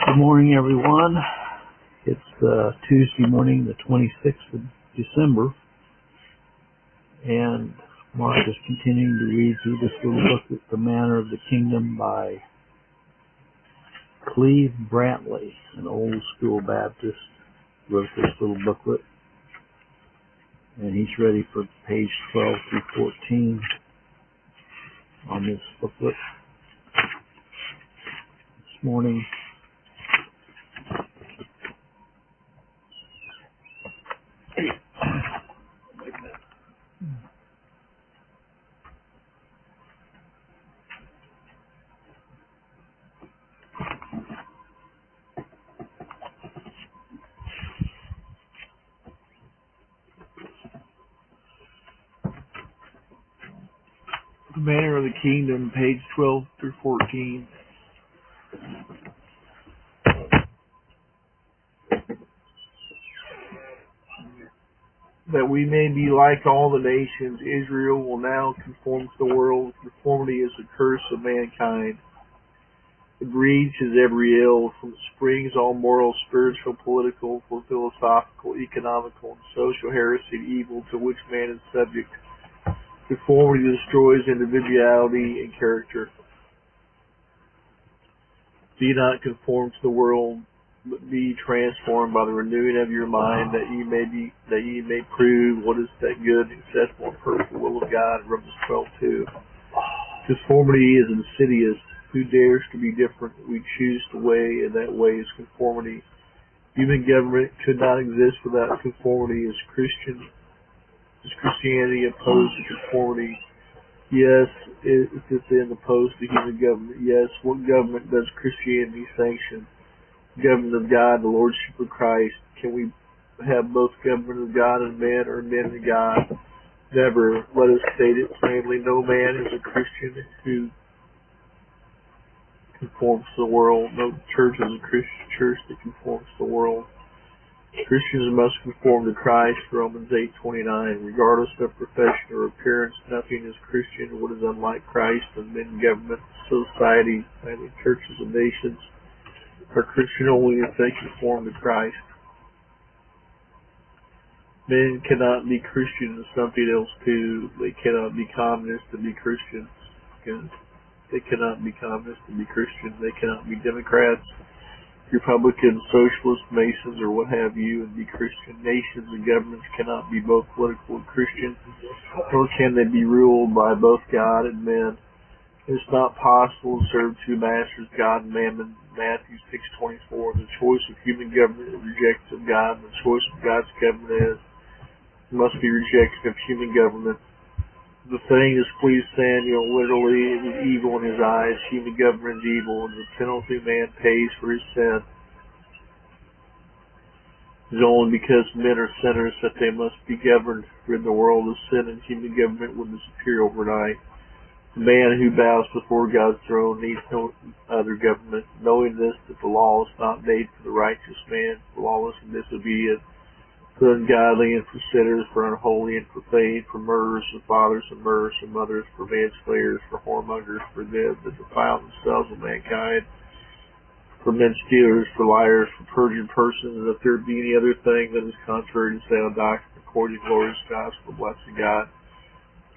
Good morning, everyone. It's Tuesday morning, the 26th of December, and Mark is continuing to read through this little booklet, The Manner of the Kingdom by Cleve Brantley, an old school Baptist, wrote this little booklet, and he's ready for page 12 through 14 on this booklet. This morning, The Manner of the Kingdom, page 12 through 14. That we may be like all the nations, Israel will now conform to the world. Conformity is the curse of mankind. It breeds every ill, from springs all moral, spiritual, political, philosophical, economical, and social heresy and evil to which man is subject. Conformity destroys individuality and character. Be not conformed to the world, but be transformed by the renewing of your mind, that ye may prove what is that good, acceptable, and perfect will of God. Romans 12:2. Conformity is insidious. Who dares to be different? We choose the way, and that way is conformity. Human government could not exist without conformity. Is Christianity opposed to conformity? Yes, it is opposed to human government. Yes, what government does Christianity sanction? Government of God, the Lordship of Christ. Can we have both government of God and men, or men of God? Never. Let us state it plainly. No man is a Christian who conforms to the world. No church is a Christian church that conforms to the world. Christians must conform to Christ, Romans 8:29. Regardless of profession or appearance, nothing is Christian what is unlike Christ, and men, government, society, family, churches, and nations are Christian only if they conform to Christ. Men cannot be Christian and something else too. They cannot be communists and be Christians. They cannot be communists and be Christian. They cannot be Democrats, Republicans, Socialists, Masons, or what have you, and be Christian. Nations and governments cannot be both political and Christian, nor can they be ruled by both God and men. It is not possible to serve two masters, God and mammon. Matthew 6:24. The choice of human government is rejected of God, and the choice of God's government must be rejected of human government. The thing displeased Samuel. Literally, it was evil in his eyes. Human government is evil, and the penalty man pays for his sin. It is only because men are sinners that they must be governed. Rid the world of sin, and human government would disappear overnight. The man who bows before God's throne needs no other government. Knowing this, that the law is not made for the righteous man, for lawless and disobedient, for ungodly and for sinners, for unholy and profane, for murderers and fathers and mothers and mothers, for manslayers, for whoremongers, for them that defile themselves with mankind, for men stealers, for liars, for perjured persons, and if there be any other thing that is contrary to sound doctrine, according to the glorious gospel, blessed God.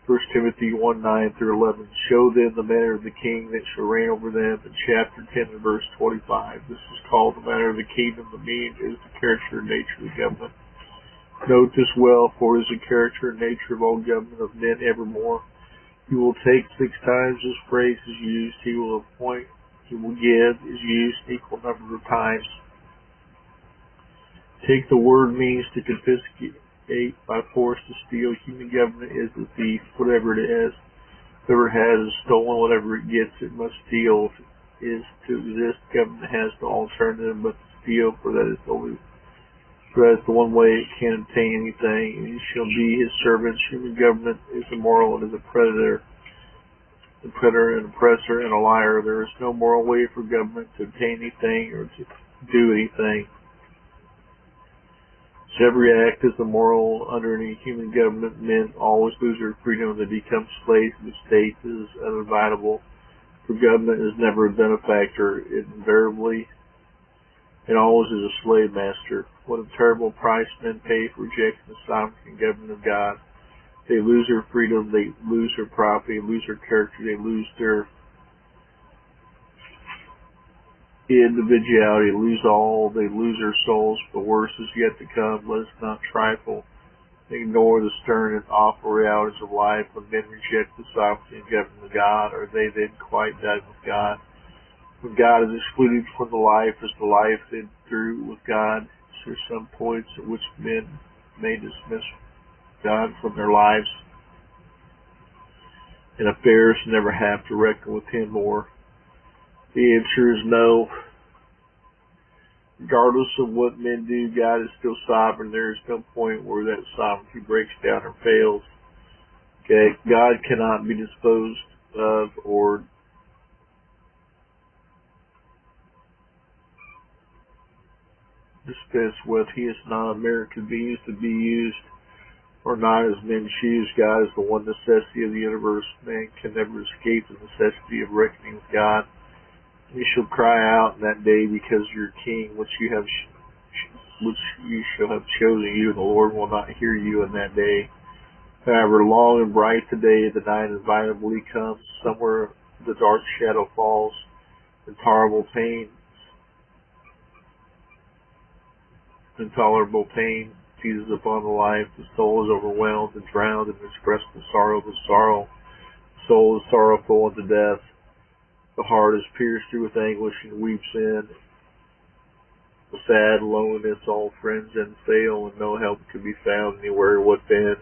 1 Timothy 1:9-11. Show them the manner of the king that shall reign over them, in chapter 10 and verse 25. This is called the manner of the kingdom. The meaning is the character and nature of the government. Note this well, for it is the character and nature of all government of men evermore. He will take 6 times this phrase is used. He will appoint, he will give, is used an equal number of times. Take the word means to confiscate by force, to steal. Human government is a thief, whatever it is. Whoever has stolen whatever it gets, it must steal. If it is to exist, government has no alternative but to steal, for that is the one way it can obtain anything, and he shall be his servants. Human government is immoral and is a predator, an oppressor, and a liar. There is no moral way for government to obtain anything or to do anything. So every act is immoral. Under any human government, men always lose their freedom. They become slaves of the state. This is unavoidable, for government is never a benefactor. It invariably and always as a slave master. What a terrible price men pay for rejecting the sovereignty and government of God. They lose their freedom, they lose their property, they lose their character, they lose their individuality, lose all, they lose their souls. The worst is yet to come. Let us not trifle, ignore the stern and awful realities of life. When men reject the sovereignty and government of God, are they then quite done with God? When God is excluded from the life, is the life then through with God? Is there some points at which men may dismiss God from their lives and affairs and never have to reckon with Him more? The answer is no. Regardless of what men do, God is still sovereign. There is no point where that sovereignty breaks down or fails. Okay, God cannot be disposed of or dispensed with. He is not a mere convenience to be used, or not as men choose. God is the one necessity of the universe. Man can never escape the necessity of reckoning with God. You shall cry out in that day because your King, which you shall have chosen you, the Lord will not hear you in that day. However, long and bright the day, the night inevitably comes. Somewhere the dark shadow falls, intolerable pain seizes upon the life. The soul is overwhelmed and drowned in inexpressible sorrow. The soul is sorrowful unto death. The heart is pierced through with anguish and weeps in the sad loneliness. All friends then fail, and no help can be found anywhere. What then?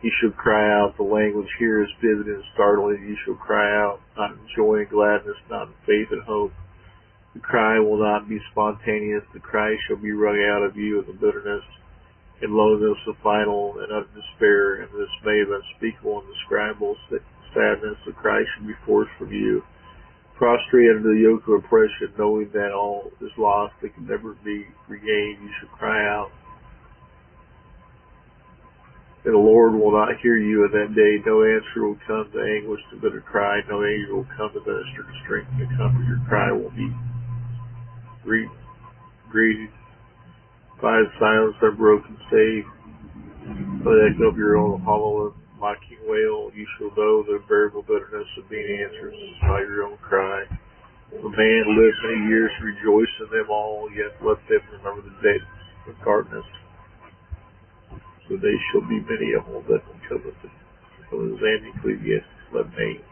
You shall cry out. The language here is vivid and startling. You shall cry out, not in joy and gladness, not in faith and hope. The cry will not be spontaneous. The cry shall be wrung out of you in the bitterness and loneliness of final and utter despair and the dismay of unspeakable and indescribable sadness. The cry shall be forced from you. Prostrate under the yoke of oppression, knowing that all is lost, that can never be regained, you shall cry out. And the Lord will not hear you in that day. No answer will come to anguish, to bitter cry. No angel will come to minister to strength and to comfort. Your cry will be greeted by the silence of broken stave, by the echo of your own hollow and mocking wail. You shall know the unbearable bitterness of being answered by your own cry. A man lives many years to rejoice in them all, yet let them remember the days of darkness. So they shall be many of them that will come with it. So it is Ecclesiastes 11:8.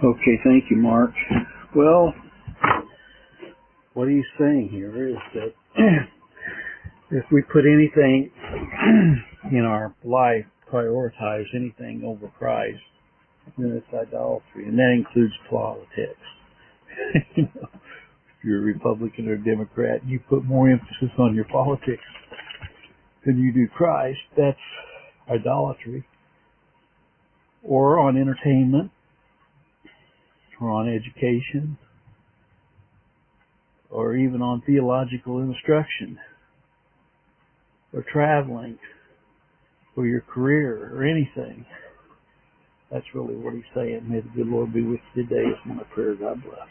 Okay, thank you, Mark. Well, what he's saying here is that if we put anything in our life, prioritize anything over Christ, then it's idolatry, and that includes politics. You know, if you're a Republican or a Democrat, you put more emphasis on your politics than you do Christ, that's idolatry. Or on entertainment, or on education, or even on theological instruction, or traveling, or your career, or anything. That's really what he's saying. May the good Lord be with you today is my prayer. God bless.